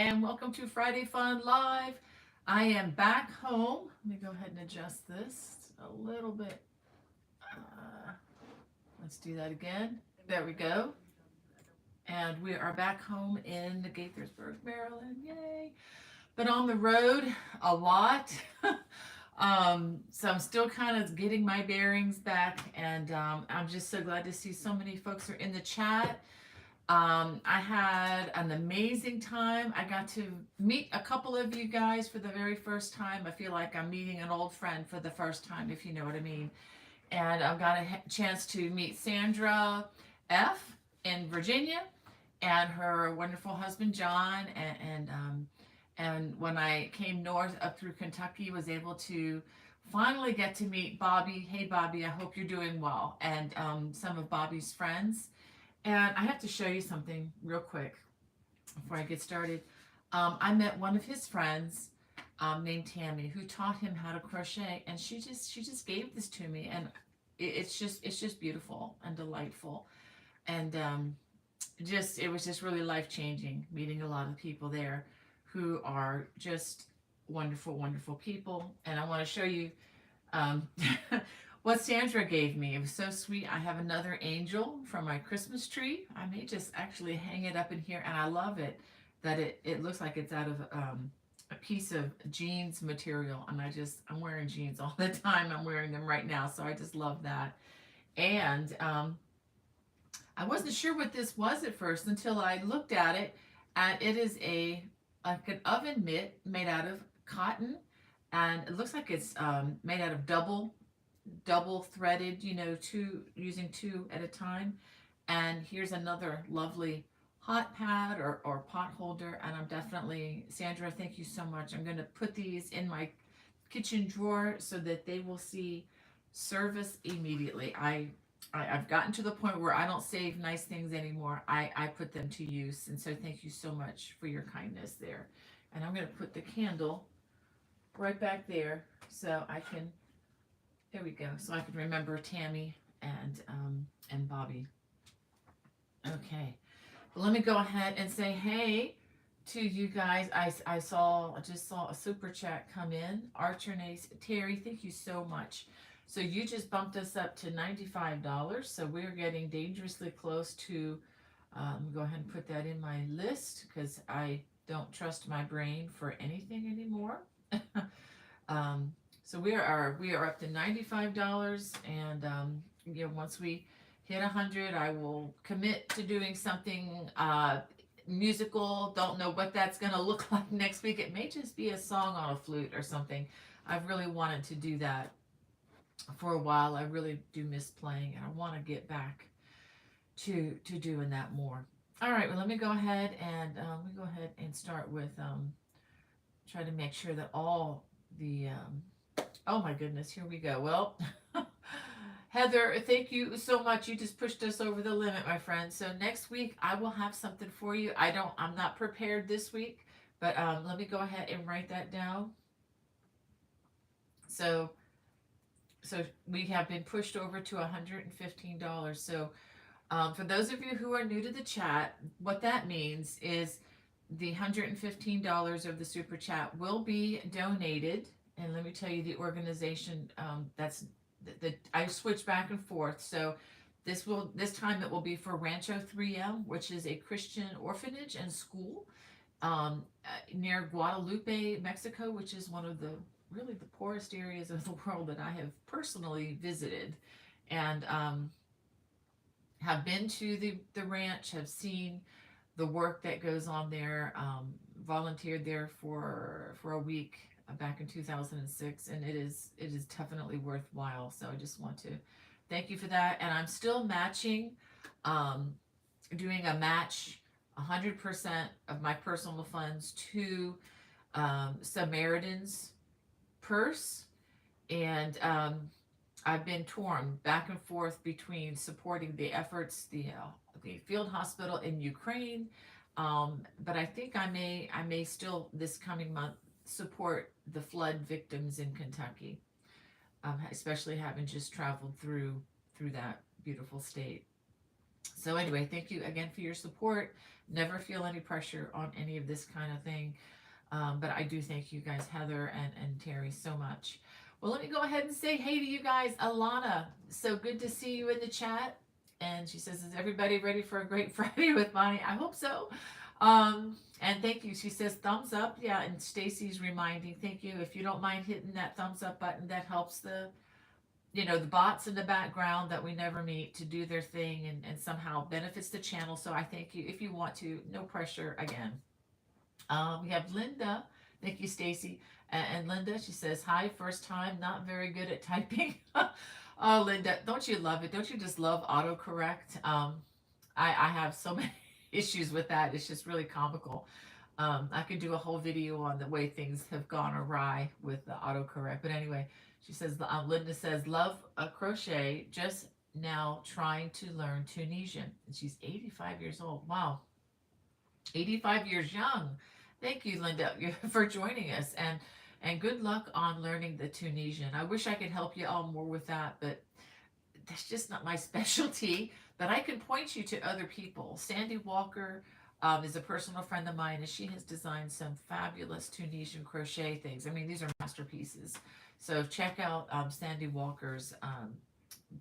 and welcome to Friday Fun Live. I am back home. Let me go ahead and adjust this a little bit. Uh, let's do that again. There we go. And we are back home in Gaithersburg, Maryland. Yay! Been on the road a lot. So I'm still kind of getting my bearings back, and I'm just so glad to see so many folks are in the chat. I had an amazing time. I got to meet a couple of you guys for the very first time. I feel like I'm meeting an old friend for the first time, if you know what I mean. And I've got a chance to meet Sandra F. in Virginia and her wonderful husband John. And when I came north up through Kentucky, was able to finally get to meet Bobby. Hey, Bobby, I hope you're doing well. And some of Bobby's friends. And I have to show you something real quick before I get started. I met one of his friends named Tammy who taught him how to crochet, and she just gave this to me, and it's just beautiful and delightful, and just it was just really life changing meeting a lot of people there who are just wonderful, wonderful people. And I want to show you um, what Sandra gave me. It was so sweet. I have another angel from my Christmas tree. I may just actually hang it up in here, and I love it that it looks like it's out of a piece of jeans material. And I'm wearing jeans all the time. I'm wearing them right now, so I just love that. And I wasn't sure what this was at first until I looked at it, and it is like an oven mitt made out of cotton, and it looks like it's made out of double threaded, two using two at a time. And here's another lovely hot pad or pot holder. And I'm definitely, Sandra, thank you so much. I'm going to put these in my kitchen drawer so that they will see service immediately. I've gotten to the point where I don't save nice things anymore. I put them to use. And so thank you so much for your kindness there. And I'm going to put the candle right back there so I can, there we go, so I can remember Tammy and Bobby. Okay, well, let me go ahead and say hey to you guys. I just saw a super chat come in. Archer Nace, Terry, thank you so much. So you just bumped us up to $95. So we're getting dangerously close to. Let me go ahead and put that in my list because I don't trust my brain for anything anymore. So we are up to $95, and once we hit 100, I will commit to doing something musical. Don't know what that's gonna look like next week. It may just be a song on a flute or something. I've really wanted to do that for a while. I really do miss playing, and I want to get back to doing that more. All right, well, let me go ahead and start with try to make sure that all the oh my goodness, here we go. Well, Heather, thank you so much. You just pushed us over the limit, my friend. So next week I will have something for you. I'm not prepared this week, but let me go ahead and write that down. So we have been pushed over to $115. So for those of you who are new to the chat, what that means is the $115 of the super chat will be donated. And let me tell you the organization that's I switch back and forth. So this time it will be for Rancho 3M, which is a Christian orphanage and school near Guadalupe, Mexico, which is one of the really the poorest areas of the world that I have personally visited, and have been to the ranch, have seen the work that goes on there, volunteered there for a week back in 2006, and it is definitely worthwhile. So I just want to thank you for that. And I'm still matching, doing a match 100% of my personal funds to Samaritan's purse. And I've been torn back and forth between supporting the efforts, the field hospital in Ukraine, but I think I may still this coming month support the flood victims in Kentucky, especially having just traveled through that beautiful state. So anyway, thank you again for your support. Never feel any pressure on any of this kind of thing. But I do thank you guys, Heather and Terry, so much. Well, let me go ahead and say hey to you guys. Alana, so good to see you in the chat. And she says, is everybody ready for a great Friday with Bonnie? I hope so. And thank you. She says thumbs up. Yeah, and Stacy's reminding, thank you. If you don't mind hitting that thumbs up button, that helps the bots in the background that we never meet to do their thing and somehow benefits the channel. So I thank you. If you want to, no pressure again. We have Linda. Thank you, Stacy. And Linda, she says, hi, first time, not very good at typing. Oh, Linda, don't you love it? Don't you just love autocorrect? I have so many issues with that. It's just really comical. I could do a whole video on the way things have gone awry with the autocorrect. But anyway, she says, Linda says, love a crochet, just now trying to learn Tunisian. And she's 85 years old. Wow, 85 years young. Thank you, Linda, for joining us, and good luck on learning the Tunisian. I wish I could help you all more with that, but that's just not my specialty. But I can point you to other people. Sandy Walker is a personal friend of mine, and she has designed some fabulous Tunisian crochet things. I mean, these are masterpieces. So check out Sandy Walker's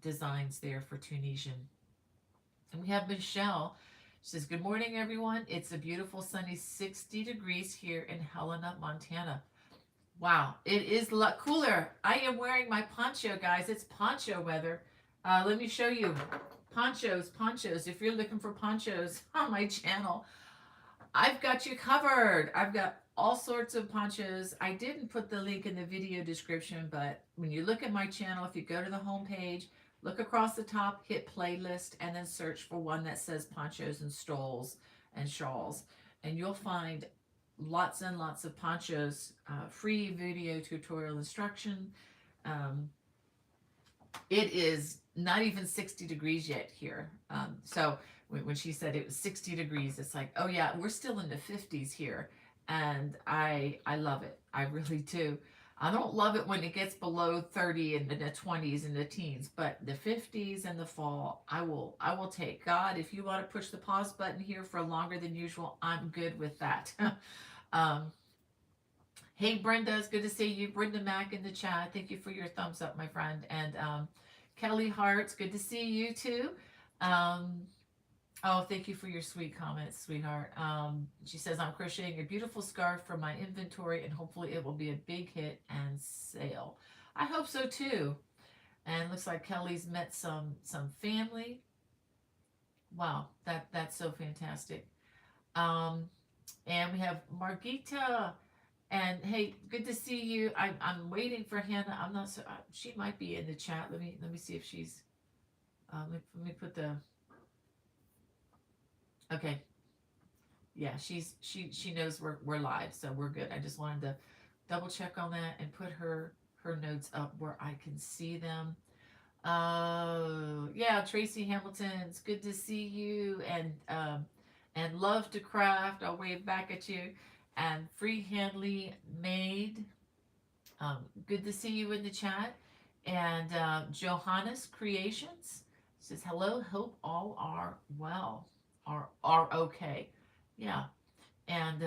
designs there for Tunisian. And we have Michelle. She says, good morning, everyone. It's a beautiful sunny 60 degrees here in Helena, Montana. Wow, it is a lot cooler. I am wearing my poncho, guys. It's poncho weather. Let me show you. Ponchos. If you're looking for ponchos on my channel, I've got you covered. I've got all sorts of ponchos. I didn't put the link in the video description, but when you look at my channel, if you go to the home page, look across the top, hit playlist, and then search for one that says ponchos and stoles and shawls. And you'll find lots and lots of ponchos, free video tutorial instruction. Um, it is not even 60 degrees yet here. So when she said it was 60 degrees, it's like, oh yeah, we're still in the 50s here. And I love it. I really do. I don't love it when it gets below 30 and in the 20s and the teens, but the 50s and the fall, I will take. God, if you want to push the pause button here for longer than usual, I'm good with that. um, hey Brenda, it's good to see you. Brenda Mack in the chat. Thank you for your thumbs up, my friend. And Kelly Hart's good to see you too. Um, Oh, thank you for your sweet comments, sweetheart. She says, I'm crocheting a beautiful scarf for my inventory, and hopefully it will be a big hit and sale. I hope so too. And looks like Kelly's met some family. Wow, that's so fantastic. Um, and we have Margita. And hey, good to see you. I'm waiting for Hannah. I'm not so. She might be in the chat. Let me see if she's. Let me put the. Okay. Yeah, she knows we're live, so we're good. I just wanted to double check on that and put her notes up where I can see them. Yeah, Tracy Hamilton, it's good to see you, and love to craft. I'll wave back at you. And freehandly made. Good to see you in the chat. And Johannes Creations says hello. Hope all are well, are okay. Yeah. And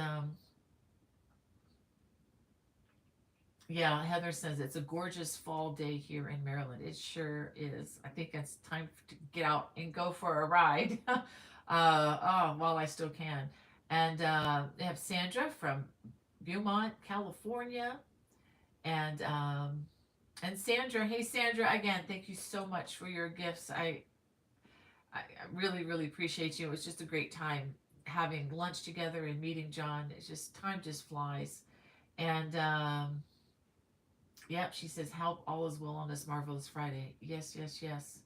yeah, Heather says it's a gorgeous fall day here in Maryland. It sure is. I think it's time to get out and go for a ride. While I still can. And they have Sandra from Beaumont, California, and Sandra. Hey, Sandra, again, thank you so much for your gifts. I really, really appreciate you. It was just a great time having lunch together and meeting John. It's just time just flies. And yep, she says, help all is well on this marvelous Friday. Yes, yes, yes.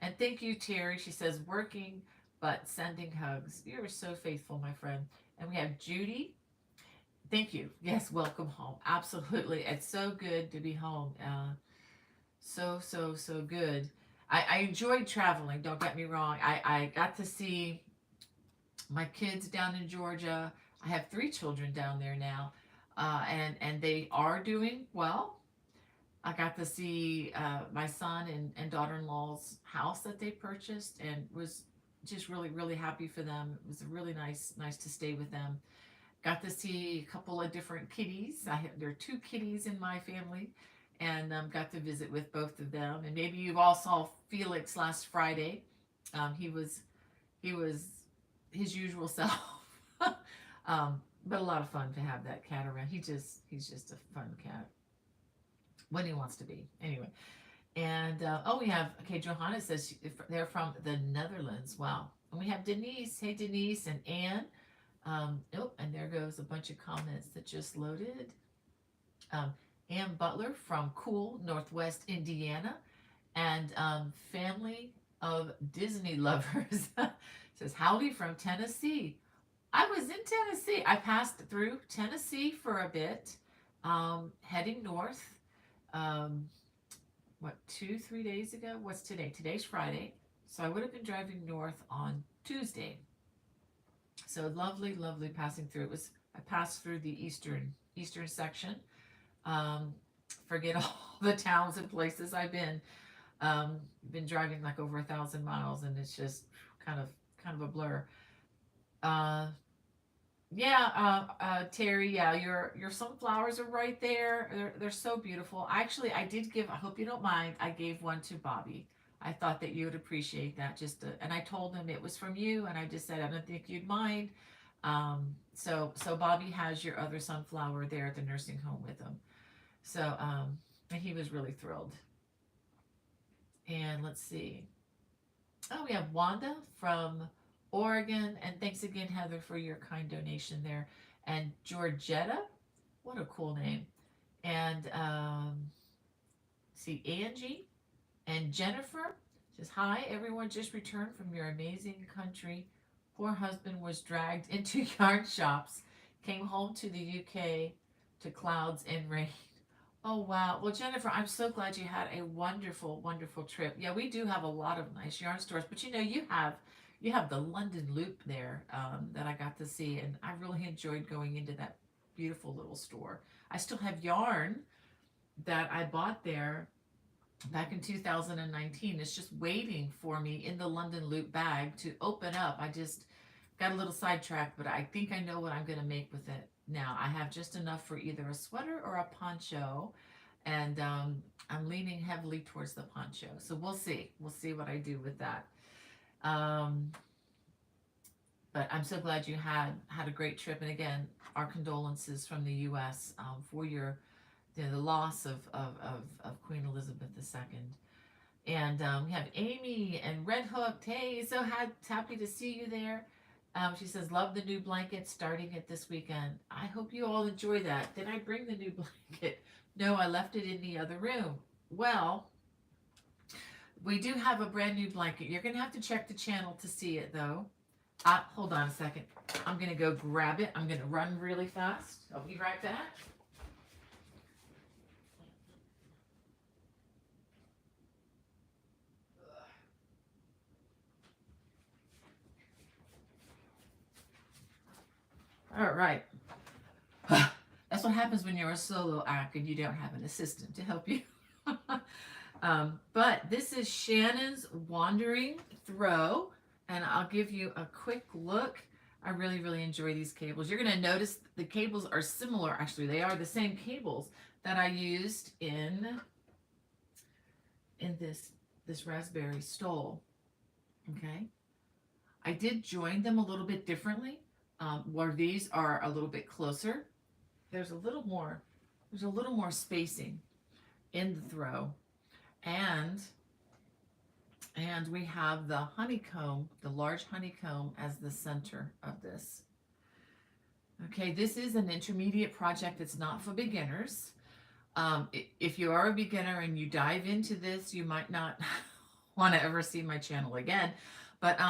And thank you, Terry. She says, working but sending hugs. You're so faithful, my friend. And we have Judy. Thank you. Yes, welcome home. Absolutely. It's so good to be home. So good. I enjoyed traveling. Don't get me wrong. I got to see my kids down in Georgia. I have 3 children down there now, and they are doing well. I got to see my son and daughter-in-law's house that they purchased, and was just really, really happy for them. It was really nice to stay with them. Got to see a couple of different kitties. There are two kitties in my family, and got to visit with both of them. And maybe you all saw Felix last Friday. He was his usual self. But a lot of fun to have that cat around. He's just a fun cat when he wants to be. Anyway, and oh, we have, okay, Johanna says they're from the Netherlands. Wow. And we have Denise. Hey, Denise and Anne. Oh, and there goes a bunch of comments that just loaded. Um, Ann Butler from cool Northwest Indiana, and family of Disney lovers says howdy from Tennessee. I was in Tennessee. I passed through Tennessee for a bit, heading north. Um, what, 2, 3 days ago? What's today? Today's Friday. So I would have been driving north on Tuesday. So lovely, lovely passing through. I passed through the eastern section. Um, Forget all the towns and places I've been. Been driving like over 1,000 miles, and it's just kind of a blur. Uh, yeah, Terry. Yeah, your sunflowers are right there. They're so beautiful. Actually, I did give. I hope you don't mind. I gave one to Bobby. I thought that you would appreciate that. And I told him it was from you, and I just said I don't think you'd mind. So Bobby has your other sunflower there at the nursing home with him. So and he was really thrilled. And let's see. Oh, we have Wanda from Oregon, and thanks again, Heather, for your kind donation there. And Georgetta, what a cool name. And see, Angie and Jennifer says, hi, everyone just returned from your amazing country. Poor husband was dragged into yarn shops, came home to the UK to clouds and rain. Oh, wow. Well, Jennifer, I'm so glad you had a wonderful, wonderful trip. Yeah, we do have a lot of nice yarn stores, but you have the London Loop there, that I got to see, and I really enjoyed going into that beautiful little store. I still have yarn that I bought there back in 2019. It's just waiting for me in the London Loop bag to open up. I just got a little sidetracked, but I think I know what I'm going to make with it now. I have just enough for either a sweater or a poncho, and I'm leaning heavily towards the poncho. So we'll see. We'll see what I do with that. But I'm so glad you had a great trip. And again, our condolences from the U.S. For the loss of Queen Elizabeth II. And we have Amy and Red Hooked. Hey, so happy to see you there. She says, love the new blanket, starting it this weekend. I hope you all enjoy that. Did I bring the new blanket? No, I left it in the other room. Well, we do have a brand new blanket. You're going to have to check the channel to see it, though. Hold on a second. I'm going to go grab it. I'm going to run really fast. I'll be right back. All right. That's what happens when you're a solo act and you don't have an assistant to help you. But this is Shannon's Wandering Throw, and I'll give you a quick look. I really, really enjoy these cables. You're going to notice the cables are similar. Actually, they are the same cables that I used in this raspberry stole. Okay. I did join them a little bit differently, where these are a little bit closer. There's a little more spacing in the throw, and we have the honeycomb, the large honeycomb, as the center of this. Okay, this is an intermediate project. It's not for beginners. If you are a beginner and you dive into this, you might not want to ever see my channel again. But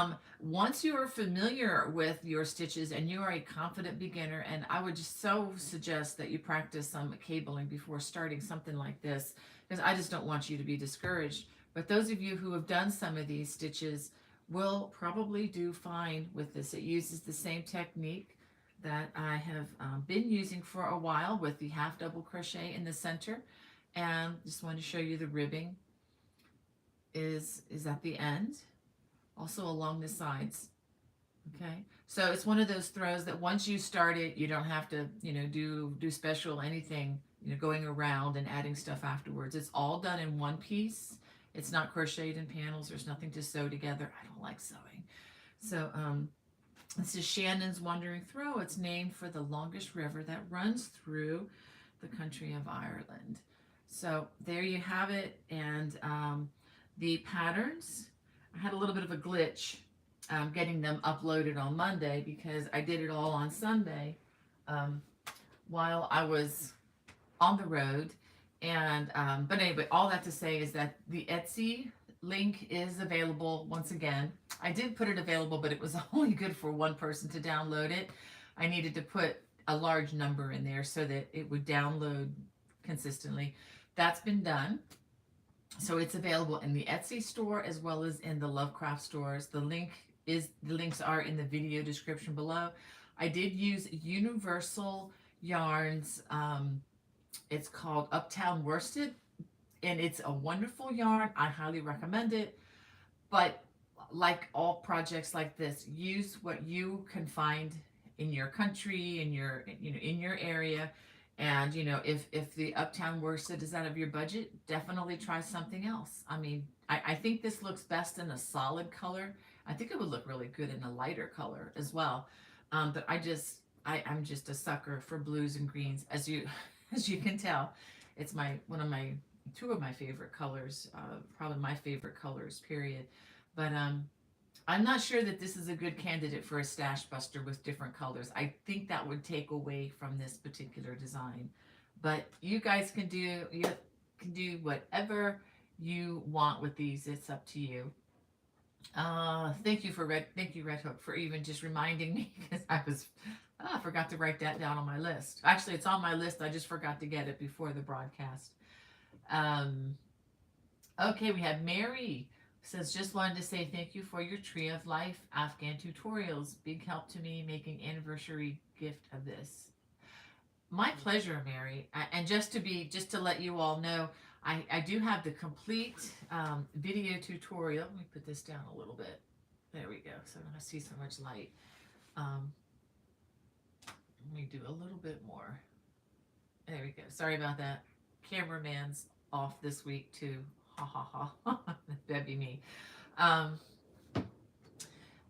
once you are familiar with your stitches and you are a confident beginner, and I would just so suggest that you practice some cabling before starting something like this, because I just don't want you to be discouraged. But those of you who have done some of these stitches will probably do fine with this. It uses the same technique that I have been using for a while, with the half double crochet in the center. And just want to show you the ribbing is at the end. also along the sides. Okay, so it's one of those throws that once you start it, you don't have to, do special anything, going around and adding stuff afterwards. It's all done in one piece. It's not crocheted in panels. There's nothing to sew together. I don't like sewing. So this is Shannon's Wandering Throw. It's named for the longest river that runs through the country of Ireland. So there you have it. And the patterns, I had a little bit of a glitch getting them uploaded on Monday because I did it all on Sunday um, while I was on the road. And but anyway, all that to say is that the Etsy link is available once again. I did put it available, but it was only good for one person to download it. I needed to put a large number in there so that it would download consistently. That's been done. So it's available in the Etsy store as well as in the Lovecraft stores. The links are in the video description below. I did use Universal Yarns. It's called Uptown Worsted, and it's a wonderful yarn. I highly recommend it. But like all projects like this, use what you can find in your country, in your area. And if the Uptown Worsted is out of your budget, definitely try something else. I mean, I think this looks best in a solid color. I think it would look really good in a lighter color as well. But I'm just a sucker for blues and greens, as you as you can tell. It's two of my favorite colors, probably my favorite colors, period. But I'm not sure that this is a good candidate for a stash buster with different colors. I think that would take away from this particular design. But you guys can do whatever you want with these. It's up to you. Thank you Red Hook for even just reminding me because I forgot to write that down on my list. Actually, it's on my list. I just forgot to get it before the broadcast. Okay, we have Mary says, just wanted to say thank you for your Tree of Life Afghan tutorials. Big help to me making anniversary gift of this. My pleasure, Mary. And just to let you all know, I do have the complete video tutorial. Let me put this down a little bit. There we go. So I don't see so much light. Let me do a little bit more. There we go. Sorry about that. Cameraman's off this week too. Ha ha ha. That'd be me.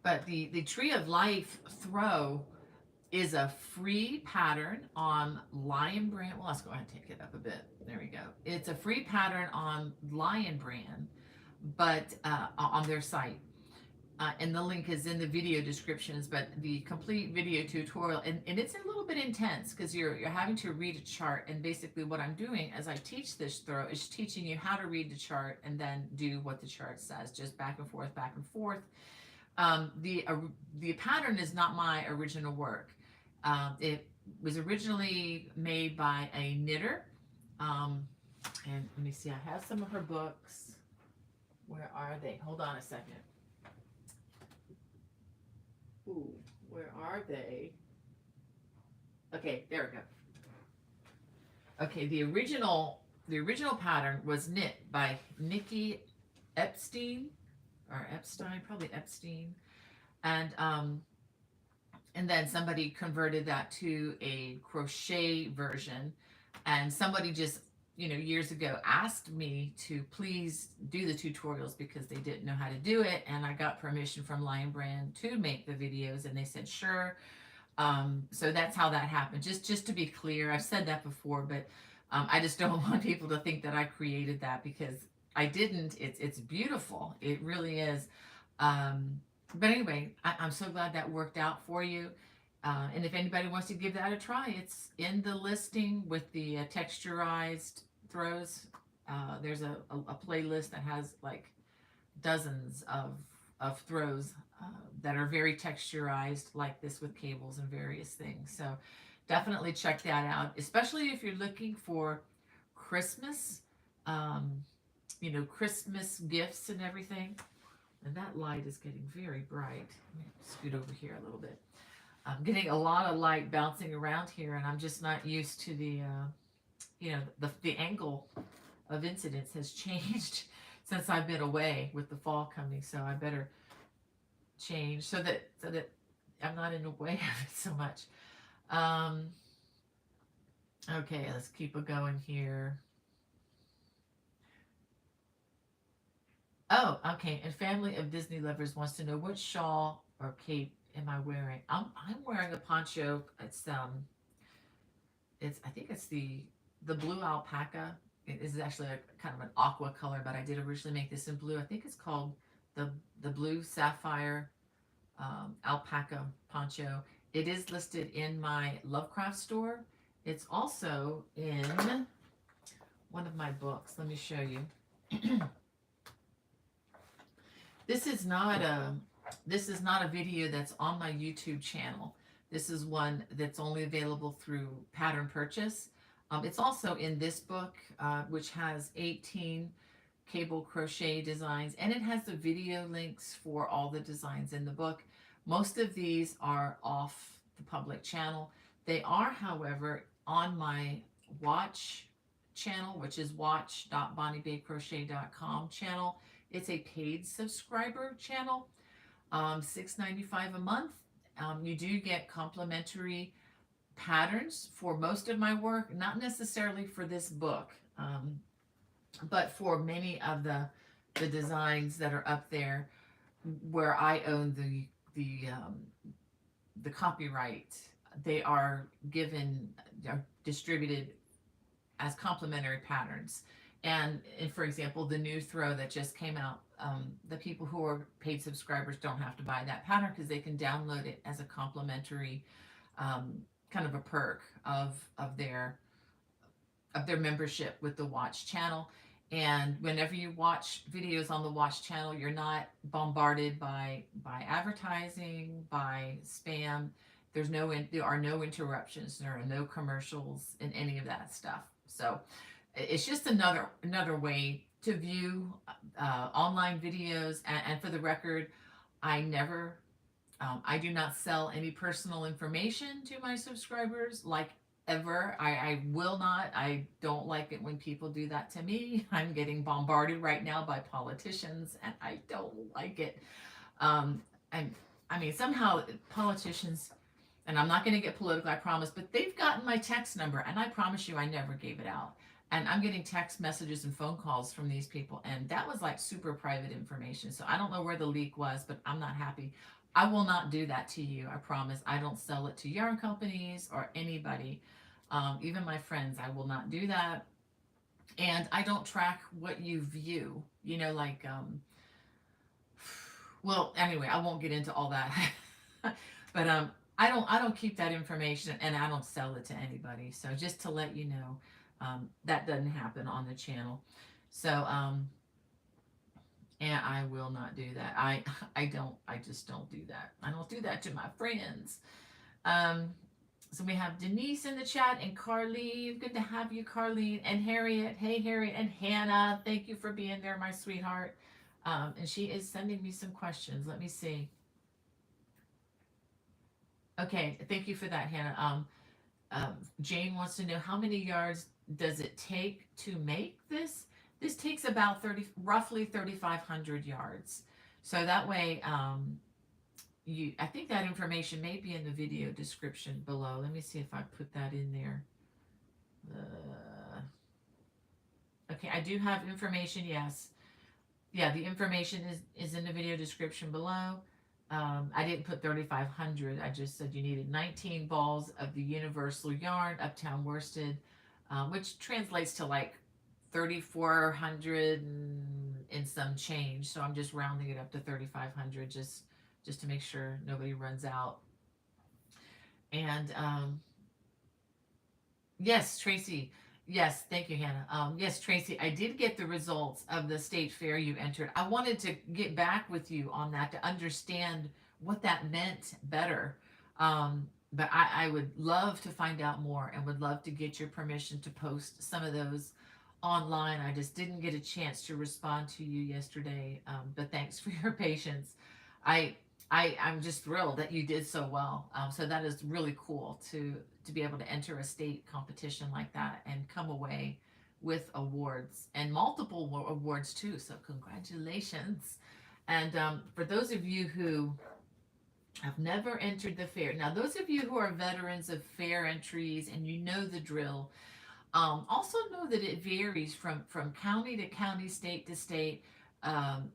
But the Tree of Life throw is a free pattern on Lion Brand. Well, let's go ahead and take it up a bit. There we go. It's a free pattern on Lion Brand, but on their site. And the link is in the video descriptions, but the complete video tutorial, and it's a little bit intense because you're having to read a chart. And basically what I'm doing as I teach this throw is teaching you how to read the chart and then do what the chart says, just back and forth, back and forth. The pattern is not my original work. It was originally made by a knitter. And let me see, I have some of her books. Where are they? Hold on a second. Ooh, where are they? Okay, there we go. Okay, the original pattern was knit by Nikki Epstein, or Epstein, probably Epstein, and then somebody converted that to a crochet version, and somebody just years ago asked me to please do the tutorials because they didn't know how to do it, and I got permission from Lion Brand to make the videos, and they said sure. So that's how that happened. Just to be clear, I've said that before, but I just don't want people to think that I created that because I didn't. It's beautiful. It really is. But anyway, I'm so glad that worked out for you. And if anybody wants to give that a try, it's in the listing with the texturized throws. There's a playlist that has like dozens of throws that are very texturized like this with cables and various things. So definitely check that out, especially if you're looking for Christmas, Christmas gifts and everything. And that light is getting very bright. Let me scoot over here a little bit. I'm getting a lot of light bouncing around here, and I'm just not used to the angle of incidence has changed since I've been away with the fall coming. So I better change so that I'm not in the way of it so much. Um, okay, let's keep it going here. Oh, okay. And family of Disney lovers wants to know what shawl or cape am I wearing? I'm wearing a poncho. It's I think it's the blue alpaca. It is actually a kind of an aqua color, but I did originally make this in blue. I think it's called the the blue sapphire alpaca poncho. It is listed in my Lovecraft store. It's also in one of my books. Let me show you. This is not a this is not a video that's on my YouTube channel. This is one that's only available through pattern purchase. It's also in this book, which has 18 cable crochet designs, and it has the video links for all the designs in the book. Most of these are off the public channel. They are, however, on my watch channel, which is watch.bonniebaycrochet.com channel. It's a paid subscriber channel, $6.95 a month. You do get complimentary patterns for most of my work, not necessarily for this book, but for many of the designs that are up there where I own the copyright. They are given, are distributed as complementary patterns. And for example, the new throw that just came out, the people who are paid subscribers don't have to buy that pattern because they can download it as a complimentary kind of a perk of their membership with the Watch channel. And whenever you watch videos on the Watch channel, you're not bombarded by advertising, by spam. There are no interruptions. There are no commercials and any of that stuff. So it's just another way to view online videos. And for the record, I never I do not sell any personal information to my subscribers, like ever. I will not. I don't like it when people do that to me. I'm getting bombarded right now by politicians, and I don't like it. And I mean, somehow politicians, and I'm not going to get political, I promise, but they've gotten my text number, and I promise you I never gave it out. And I'm getting text messages and phone calls from these people, and that was like super private information. So I don't know where the leak was, but I'm not happy. I will not do that to you. I promise. I don't sell it to yarn companies or anybody, even my friends. I will not do that. And I don't track what you view. Well, anyway, I won't get into all that. But I don't keep that information, and I don't sell it to anybody. So just to let you know, that doesn't happen on the channel. So and I will not do that. I just don't do that. I don't do that to my friends. Um, so we have Denise in the chat and Carlene. Good to have you, Carlene, and Harriet. Hey, Harriet, and Hannah. Thank you for being there, my sweetheart. And she is sending me some questions. Let me see. Okay, thank you for that, Hannah. Jane wants to know how many yards does it take to make this? This takes about roughly 3,500 yards. So that way, I think that information may be in the video description below. Let me see if I put that in there. Okay, I do have information. Yes, yeah, the information is in the video description below. I didn't put 3,500. I just said you needed 19 balls of the universal yarn, Uptown worsted, which translates to like 3,400 and some change. So I'm just rounding it up to 3,500 just to make sure nobody runs out. And yes, Tracy. Yes, thank you, Hannah. Yes, Tracy, I did get the results of the state fair you entered. I wanted to get back with you on that to understand what that meant better. But I would love to find out more and would love to get your permission to post some of those online. I just didn't get a chance to respond to you yesterday, but thanks for your patience. I I'm just thrilled that you did so well. So that is really cool to be able to enter a state competition like that and come away with awards and multiple awards too. So congratulations. And for those of you who have never entered the fair, now those of you who are veterans of fair entries and you know the drill, also know that it varies from county to county, state to state. Um,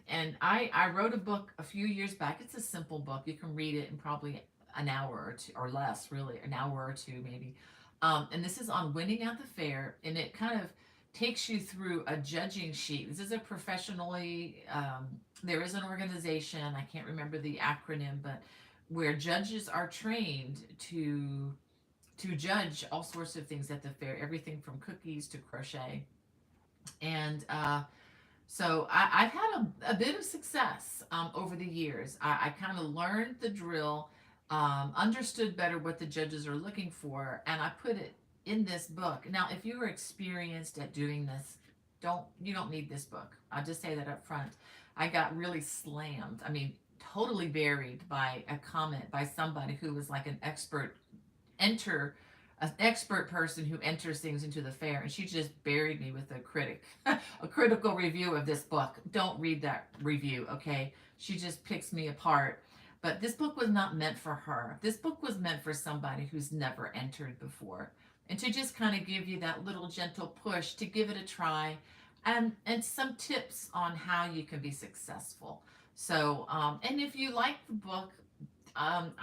and I wrote a book a few years back. It's a simple book. You can read it in probably an hour or two, or less, really, an hour or two maybe. And this is on winning at the fair, and it kind of takes you through a judging sheet. This is a professionally, there is an organization, I can't remember the acronym, but where judges are trained to judge all sorts of things at the fair, everything from cookies to crochet. And so I've had a bit of success over the years. I kind of learned the drill, understood better what the judges are looking for, and I put it in this book. Now, if you're experienced at doing this, you don't need this book. I'll just say that up front. I got really slammed. I mean, totally buried by a comment by somebody who was like enter an expert person who enters things into the fair, and she just buried me with a critical review of this book. Don't read that review, okay? She just picks me apart. But this book was not meant for her. This book was meant for somebody who's never entered before, and to just kind of give you that little gentle push to give it a try, and some tips on how you can be successful. So, and if you like the book, I'm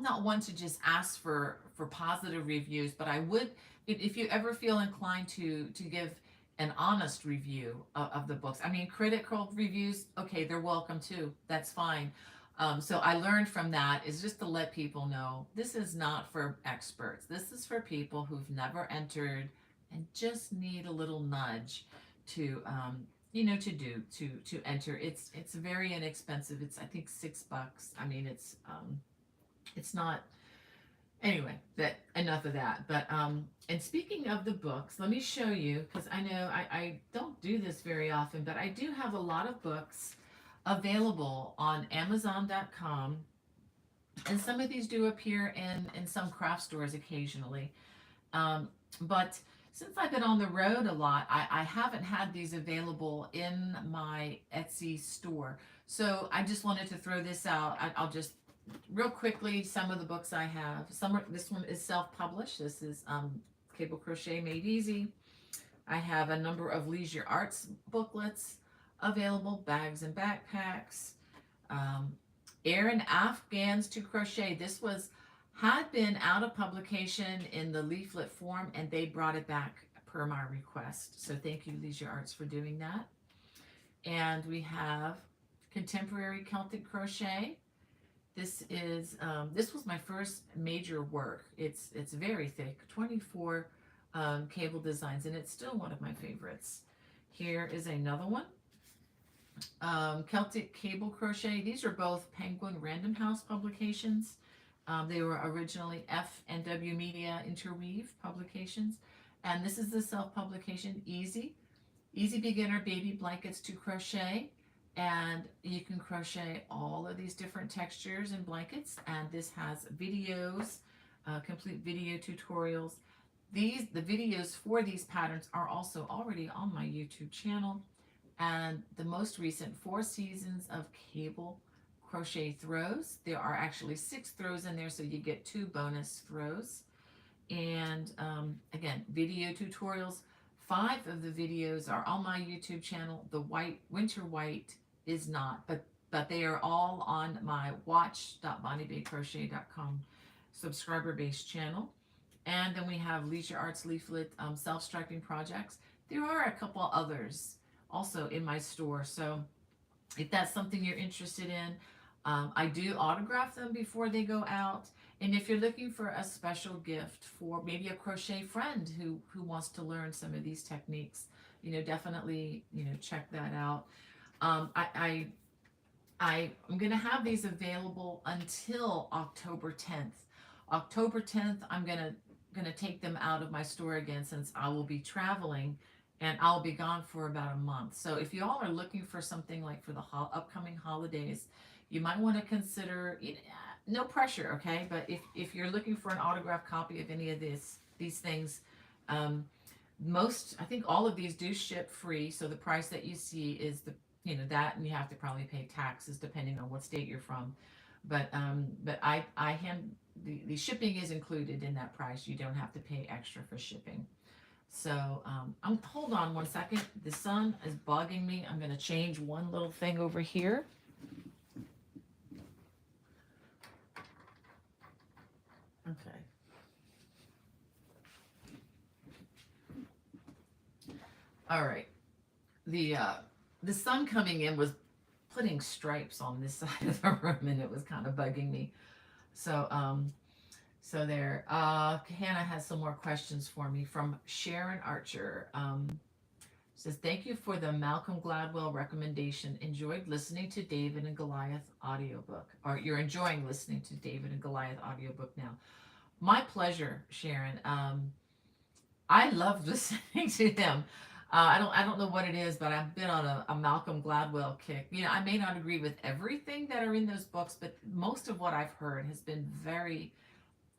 not one to just ask for positive reviews, but I would, if you ever feel inclined to give an honest review of the books. I mean, critical reviews, okay, they're welcome too. That's fine. So I learned from that is just to let people know this is not for experts. This is for people who've never entered and just need a little nudge to to enter. It's very inexpensive. It's, I think, $6. I mean, it's not, anyway, that enough of that. But and speaking of the books, let me show you, because I know I don't do this very often, but I do have a lot of books available on Amazon.com, and some of these do appear in some craft stores occasionally. But since I've been on the road a lot, I haven't had these available in my Etsy store. So I just wanted to throw this out. I'll just real quickly, some of the books I have. This one is self-published. This is Cable Crochet Made Easy. I have a number of leisure arts booklets available, bags and backpacks. Erin Afghans to Crochet. This had been out of publication in the leaflet form, and they brought it back per my request. So thank you, Leisure Arts, for doing that. And we have Contemporary Celtic Crochet. This was my first major work. It's very thick, 24 cable designs, and it's still one of my favorites. Here is another one. Celtic Cable Crochet. These are both Penguin Random House publications. They were originally F&W Media Interweave publications. And this is the self-publication, Easy Beginner Baby Blankets to Crochet. And you can crochet all of these different textures and blankets. And this has videos, complete video tutorials. The videos for these patterns are also already on my YouTube channel. And the most recent 4 seasons of cable crochet throws. There are actually 6 throws in there, so you get 2 bonus throws. And again, video tutorials. 5 of the videos are on my YouTube channel. The winter white is not, but they are all on my watch.bonniebaycrochet.com subscriber-based channel. And then we have Leisure Arts Leaflet self-striping projects. There are a couple others also in my store. So if that's something you're interested in, I do autograph them before they go out. And if you're looking for a special gift for maybe a crochet friend who wants to learn some of these techniques, definitely, check that out. I'm going to have these available until October 10th. October 10th, I'm going to take them out of my store again, since I will be traveling and I'll be gone for about a month. So if you all are looking for something like for the upcoming holidays, you might want to consider, no pressure, okay? But if you're looking for an autographed copy of any of these things, I think all of these do ship free. So the price that you see is that, and you have to probably pay taxes depending on what state you're from. But I hand the shipping is included in that price. You don't have to pay extra for shipping. So hold on one second. The sun is bugging me. I'm going to change one little thing over here. Okay. All right. The uh, the sun coming in was putting stripes on this side of the room, and it was kind of bugging me. So so there. Hannah has some more questions for me from Sharon Archer. Says, thank you for the Malcolm Gladwell recommendation. Enjoyed listening to David and Goliath audiobook. Or you're enjoying listening to David and Goliath audiobook now. My pleasure, Sharon. I love listening to him. I don't know what it is, but I've been on a Malcolm Gladwell kick. I may not agree with everything that are in those books, but most of what I've heard has been very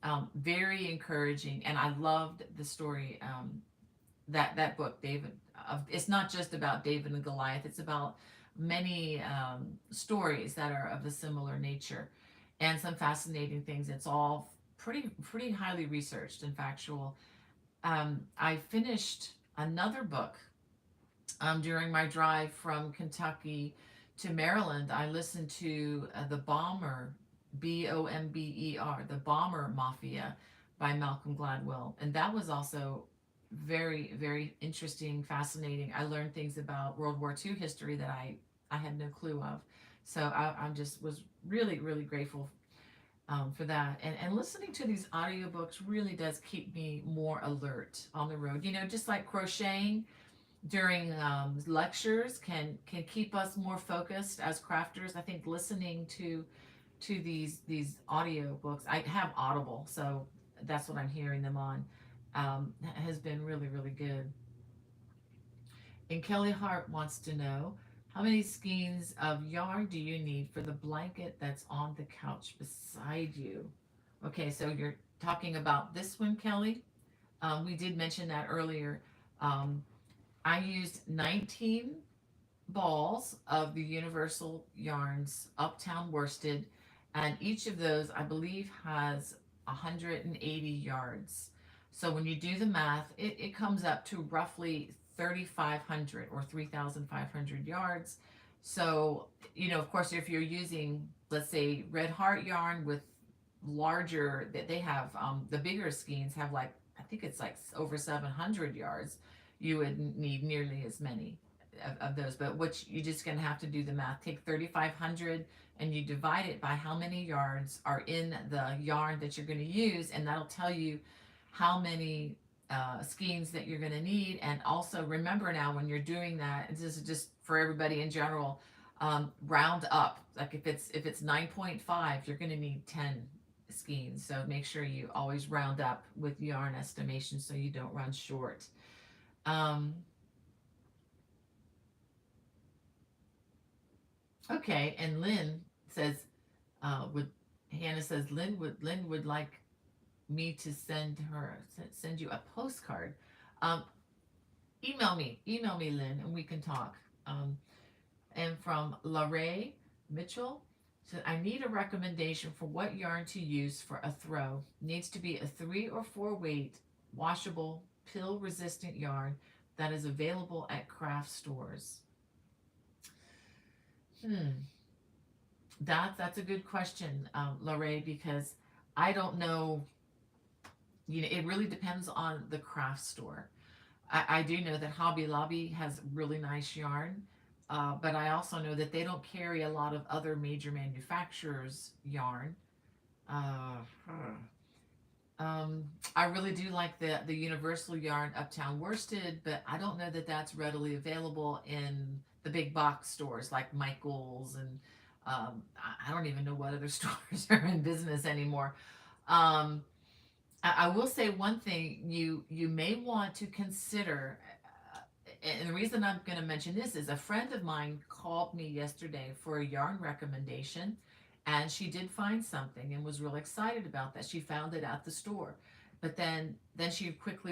encouraging, and I loved the story. That book, David. It's not just about David and Goliath. It's about many stories that are of a similar nature, and some fascinating things. It's all pretty highly researched and factual. I finished another book during my drive from Kentucky to Maryland. I listened to The Bomber, Bomber, The Bomber Mafia by Malcolm Gladwell. And that was also very interesting, fascinating. I learned things about World War II history that I had no clue of. So I just was really grateful for that. And listening to these audiobooks really does keep me more alert on the road. Just like crocheting during lectures can keep us more focused as crafters. I think listening to these audio books, I have Audible, so that's what I'm hearing them on, has been really good. And Kelly Hart wants to know, how many skeins of yarn do you need for the blanket that's on the couch beside you? Okay, so you're talking about this one, Kelly. We did mention that earlier. Um, I used 19 balls of the Universal Yarns Uptown Worsted, and each of those, I believe, has 180 yards. So when you do the math, it comes up to roughly 3,500 or 3,500 yards. So, of course, if you're using, let's say, Red Heart yarn with larger, that they have, the bigger skeins have like, I think it's like over 700 yards, you would need nearly as many of those. But which you're just going to have to do the math. Take 3,500 and you divide it by how many yards are in the yarn that you're going to use, and that'll tell you how many skeins that you're going to need. And also remember, now when you're doing that, this is just for everybody in general, round up. Like if it's 9.5, you're going to need 10 skeins. So make sure you always round up with yarn estimation so you don't run short. Okay, and Lynn says, would Hannah says Lynn would like me to send you a postcard. Um, email me, Lynn, and we can talk. And from Larray Mitchell, so I need a recommendation for what yarn to use for a throw. Needs to be a 3 or 4 weight, washable, pill resistant yarn that is available at craft stores. That's a good question, Larray, because I don't know. It really depends on the craft store. I do know that Hobby Lobby has really nice yarn, but I also know that they don't carry a lot of other major manufacturers' yarn. Uh, I really do like the Universal Yarn Uptown Worsted, but I don't know that that's readily available in the big box stores like Michael's, and I don't even know what other stores are in business anymore. Um, I will say one thing you may want to consider, and the reason I'm going to mention this is a friend of mine called me yesterday for a yarn recommendation, and she did find something and was real excited about that. She found it at the store, but then she quickly